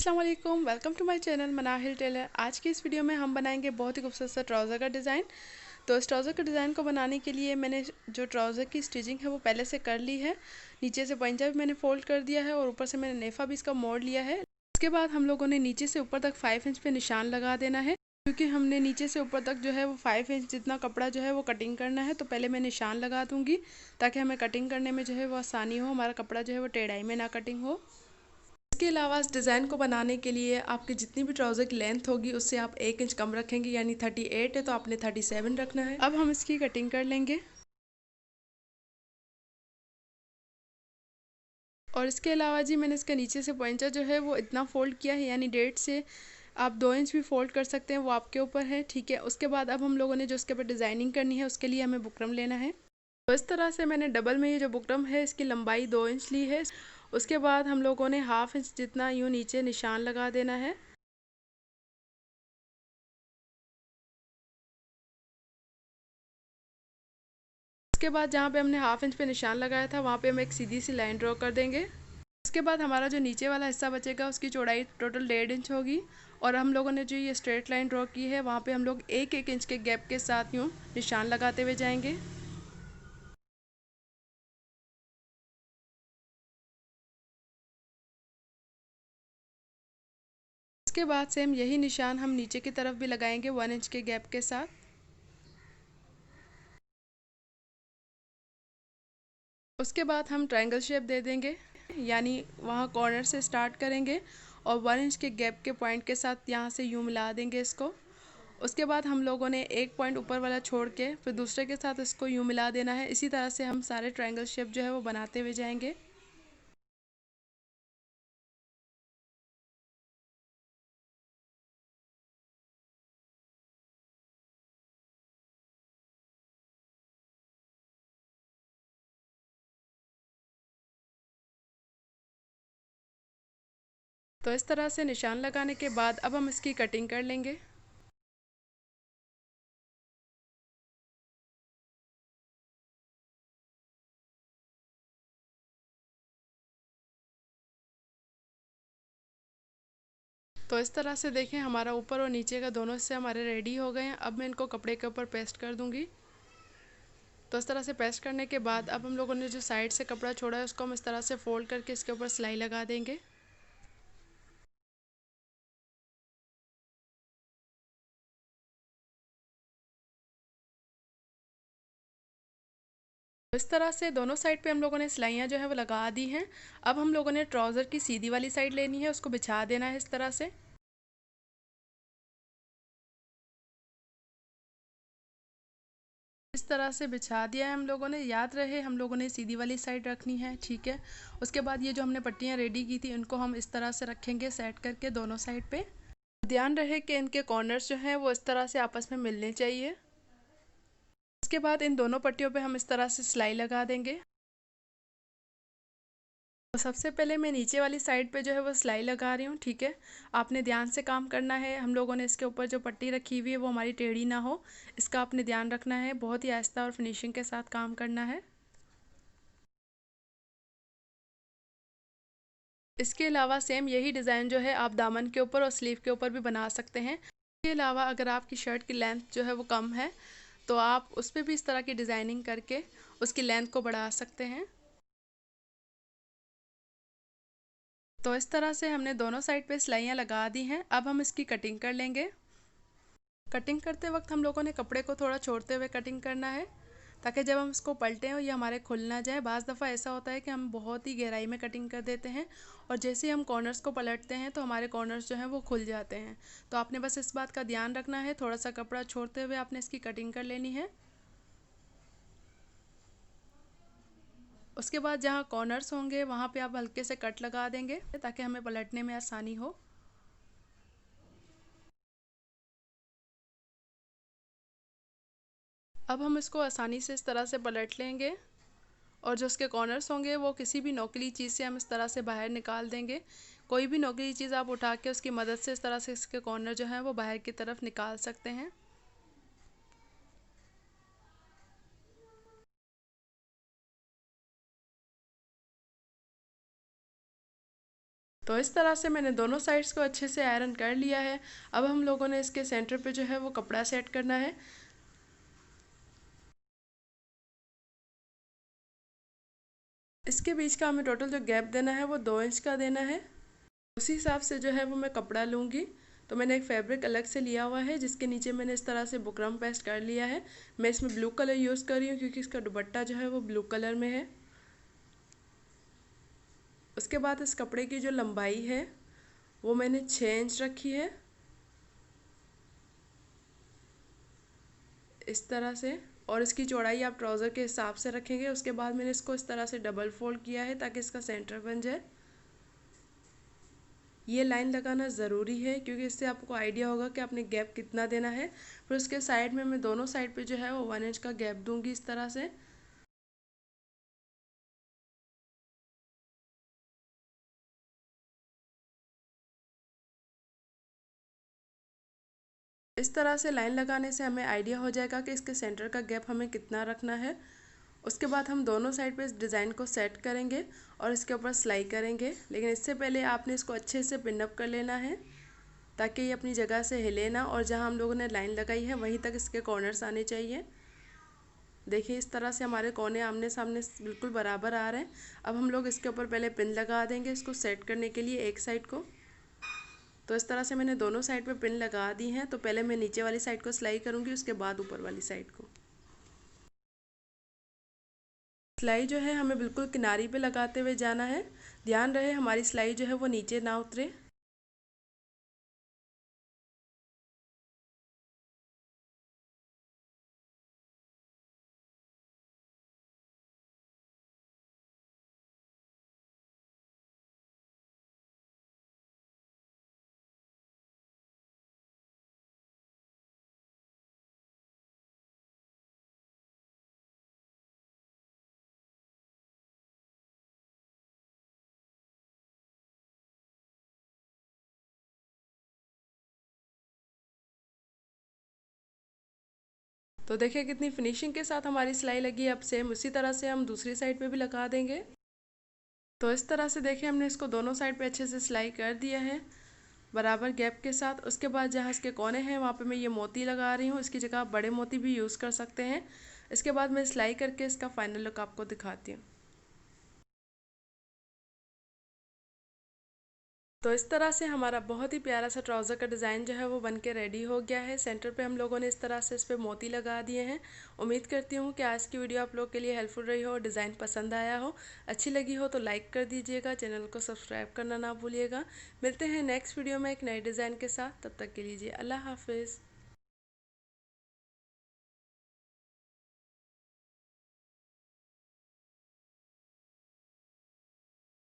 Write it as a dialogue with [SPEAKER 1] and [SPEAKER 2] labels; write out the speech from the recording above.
[SPEAKER 1] अस्सलाम वालेकुम, welcome to my channel Manahil tailor. आज की इस वीडियो में हम बनाएंगे बहुत ही खूबसूरत सा ट्राउज़र का डिज़ाइन। तो इस ट्राउज़र के डिज़ाइन को बनाने के लिए मैंने जो ट्राउज़र की स्टिचिंग है वो पहले से कर ली है। नीचे से पंजा भी मैंने फोल्ड कर दिया है और ऊपर से मैंने नेफा भी इसका मोड़ लिया है। उसके बाद हम लोगों ने नीचे से ऊपर तक 5 इंच पे निशान लगा देना है, क्योंकि हमने नीचे से ऊपर तक जो है वो 5 इंच जितना कपड़ा जो है वो कटिंग करना है। तो पहले मैं निशान लगा दूंगी ताकि हमें कटिंग करने में जो है वो आसानी हो, हमारा कपड़ा जो है वो टेढ़ाई में ना कटिंग हो। इसके अलावा इस डिज़ाइन को बनाने के लिए आपकी जितनी भी ट्राउज़र की लेंथ होगी उससे आप 1 इंच कम रखेंगे, यानी 38 है तो आपने 37 रखना है। अब हम इसकी कटिंग कर लेंगे। और इसके अलावा जी मैंने इसका नीचे से पॉइंटर जो है वो इतना फोल्ड किया है, यानी 1.5 से आप 2 इंच भी फोल्ड कर सकते हैं, वो आपके ऊपर है, ठीक है। उसके बाद अब हम लोगों ने जो इसके ऊपर डिज़ाइनिंग करनी है उसके लिए हमें बुकरम लेना है। तो इस तरह से मैंने डबल में ये जो बुकरम है इसकी लंबाई 2 इंच ली है। उसके बाद हम लोगों ने 1/2 इंच जितना यूँ नीचे निशान लगा देना है। उसके बाद जहाँ पे हमने 1/2 इंच पे निशान लगाया था वहाँ पे हम एक सीधी सी लाइन ड्रॉ कर देंगे। उसके बाद हमारा जो नीचे वाला हिस्सा बचेगा उसकी चौड़ाई टोटल 1.5 इंच होगी। और हम लोगों ने जो ये स्ट्रेट लाइन ड्रॉ की है वहाँ पे हम लोग 1-1 इंच के गैप के साथ यूँ निशान लगाते हुए जाएंगे। उसके बाद सेम यही निशान हम नीचे की तरफ भी लगाएंगे 1 इंच के गैप के साथ। उसके बाद हम ट्रायंगल शेप दे देंगे, यानी वहाँ कॉर्नर से स्टार्ट करेंगे और 1 इंच के गैप के पॉइंट के साथ यहाँ से यूँ मिला देंगे इसको। उसके बाद हम लोगों ने एक पॉइंट ऊपर वाला छोड़ के फिर दूसरे के साथ इसको यूँ मिला देना है। इसी तरह से हम सारे ट्रायंगल शेप जो है वो बनाते हुए जाएंगे। तो इस तरह से निशान लगाने के बाद अब हम इसकी कटिंग कर लेंगे। तो इस तरह से देखें हमारा ऊपर और नीचे का दोनों हिस्से हमारे रेडी हो गए हैं। अब मैं इनको कपड़े के ऊपर पेस्ट कर दूंगी। तो इस तरह से पेस्ट करने के बाद अब हम लोगों ने जो साइड से कपड़ा छोड़ा है उसको हम इस तरह से फोल्ड करके इसके ऊपर सिलाई लगा देंगे। इस तरह से दोनों साइड पे हम लोगों ने सिलाइयाँ जो है वो लगा दी हैं। अब हम लोगों ने ट्राउज़र की सीधी वाली साइड लेनी है, उसको बिछा देना है इस तरह से। इस तरह से बिछा दिया है हम लोगों ने। याद रहे हम लोगों ने सीधी वाली साइड रखनी है, ठीक है। उसके बाद ये जो हमने पट्टियाँ रेडी की थी इनको हम इस तरह से रखेंगे सेट करके दोनों साइड पे। ध्यान रहे कि इनके कॉर्नर्स जो हैं वो इस तरह से आपस में मिलने चाहिए। उसके बाद इन दोनों पट्टियों पे हम इस तरह से सिलाई लगा देंगे। तो सबसे पहले मैं नीचे वाली साइड पे जो है वो सिलाई लगा रही हूँ, ठीक है। आपने ध्यान से काम करना है। हम लोगों ने इसके ऊपर जो पट्टी रखी हुई है वो हमारी टेढ़ी ना हो, इसका आपने ध्यान रखना है। बहुत ही आहिस्ता और फिनिशिंग के साथ काम करना है। इसके अलावा सेम यही डिज़ाइन जो है आप दामन के ऊपर और स्लीव के ऊपर भी बना सकते हैं। इसके अलावा अगर आपकी शर्ट की लेंथ जो है वो कम है तो आप उस पर भी इस तरह की डिज़ाइनिंग करके उसकी लेंथ को बढ़ा सकते हैं। तो इस तरह से हमने दोनों साइड पे सिलाइयाँ लगा दी हैं। अब हम इसकी कटिंग कर लेंगे। कटिंग करते वक्त हम लोगों ने कपड़े को थोड़ा छोड़ते हुए कटिंग करना है, ताकि जब हम इसको पलटें और ये हमारे खुल ना जाए। बाज़ दफ़ा ऐसा होता है कि हम बहुत ही गहराई में कटिंग कर देते हैं और जैसे ही हम कॉर्नर्स को पलटते हैं तो हमारे कॉर्नर्स जो हैं वो खुल जाते हैं। तो आपने बस इस बात का ध्यान रखना है, थोड़ा सा कपड़ा छोड़ते हुए आपने इसकी कटिंग कर लेनी है। उसके बाद जहाँ कॉर्नर्स होंगे वहाँ पे आप हल्के से कट लगा देंगे ताकि हमें पलटने में आसानी हो। अब हम इसको आसानी से इस तरह से पलट लेंगे और जो उसके कॉर्नर्स होंगे वो किसी भी नोकीली चीज़ से हम इस तरह से बाहर निकाल देंगे। कोई भी नोकीली चीज़ आप उठा के उसकी मदद से इस तरह से इसके कॉर्नर जो हैं वो बाहर की तरफ निकाल सकते हैं। तो इस तरह से मैंने दोनों साइड्स को अच्छे से आयरन कर लिया है। अब हम लोगों ने इसके सेंटर पे जो है वो कपड़ा सेट करना है। इसके बीच का हमें टोटल जो गैप देना है वो 2 इंच का देना है। उसी हिसाब से जो है वो मैं कपड़ा लूँगी। तो मैंने एक फैब्रिक अलग से लिया हुआ है जिसके नीचे मैंने इस तरह से बुकरम पेस्ट कर लिया है। मैं इसमें ब्लू कलर यूज़ कर रही हूँ क्योंकि इसका दुपट्टा जो है वो ब्लू कलर में है। उसके बाद इस कपड़े की जो लंबाई है वो मैंने 6 इंच रखी है इस तरह से, और इसकी चौड़ाई आप ट्राउज़र के हिसाब से रखेंगे। उसके बाद मैंने इसको इस तरह से डबल फोल्ड किया है ताकि इसका सेंटर बन जाए। ये लाइन लगाना ज़रूरी है क्योंकि इससे आपको आइडिया होगा कि आपने गैप कितना देना है। फिर उसके साइड में मैं दोनों साइड पे जो है वो 1 इंच का गैप दूंगी इस तरह से। इस तरह से लाइन लगाने से हमें आइडिया हो जाएगा कि इसके सेंटर का गैप हमें कितना रखना है। उसके बाद हम दोनों साइड पे इस डिज़ाइन को सेट करेंगे और इसके ऊपर सिलाई करेंगे, लेकिन इससे पहले आपने इसको अच्छे से पिनअप कर लेना है ताकि ये अपनी जगह से हिले ना, और जहाँ हम लोगों ने लाइन लगाई है वहीं तक इसके कॉर्नर्स आने चाहिए। देखिए इस तरह से हमारे कोने आमने सामने बिल्कुल बराबर आ रहे हैं। अब हम लोग इसके ऊपर पहले पिन लगा देंगे इसको सेट करने के लिए एक साइड को। तो इस तरह से मैंने दोनों साइड पे पिन लगा दी हैं। तो पहले मैं नीचे वाली साइड को सिलाई करूँगी, उसके बाद ऊपर वाली साइड को। सिलाई जो है हमें बिल्कुल किनारी पे लगाते हुए जाना है। ध्यान रहे हमारी सिलाई जो है वो नीचे ना उतरे। तो देखिए कितनी फिनिशिंग के साथ हमारी सिलाई लगी है। अब सेम उसी तरह से हम दूसरी साइड पे भी लगा देंगे। तो इस तरह से देखिए हमने इसको दोनों साइड पे अच्छे से सिलाई कर दिया है बराबर गैप के साथ। उसके बाद जहाँ इसके कोने हैं वहाँ पे मैं ये मोती लगा रही हूँ। इसकी जगह आप बड़े मोती भी यूज़ कर सकते हैं। इसके बाद मैं सिलाई करके इसका फाइनल लुक आपको दिखाती हूँ। तो इस तरह से हमारा बहुत ही प्यारा सा ट्राउज़र का डिज़ाइन जो है वो बन के रेडी हो गया है। सेंटर पे हम लोगों ने इस तरह से इस पर मोती लगा दिए हैं। उम्मीद करती हूँ कि आज की वीडियो आप लोग के लिए हेल्पफुल रही हो, डिज़ाइन पसंद आया हो। अच्छी लगी हो तो लाइक कर दीजिएगा, चैनल को सब्सक्राइब करना ना भूलिएगा। मिलते हैं नेक्स्ट वीडियो में एक नए डिज़ाइन के साथ। तब तक के लिए अल्लाह हाफिज़।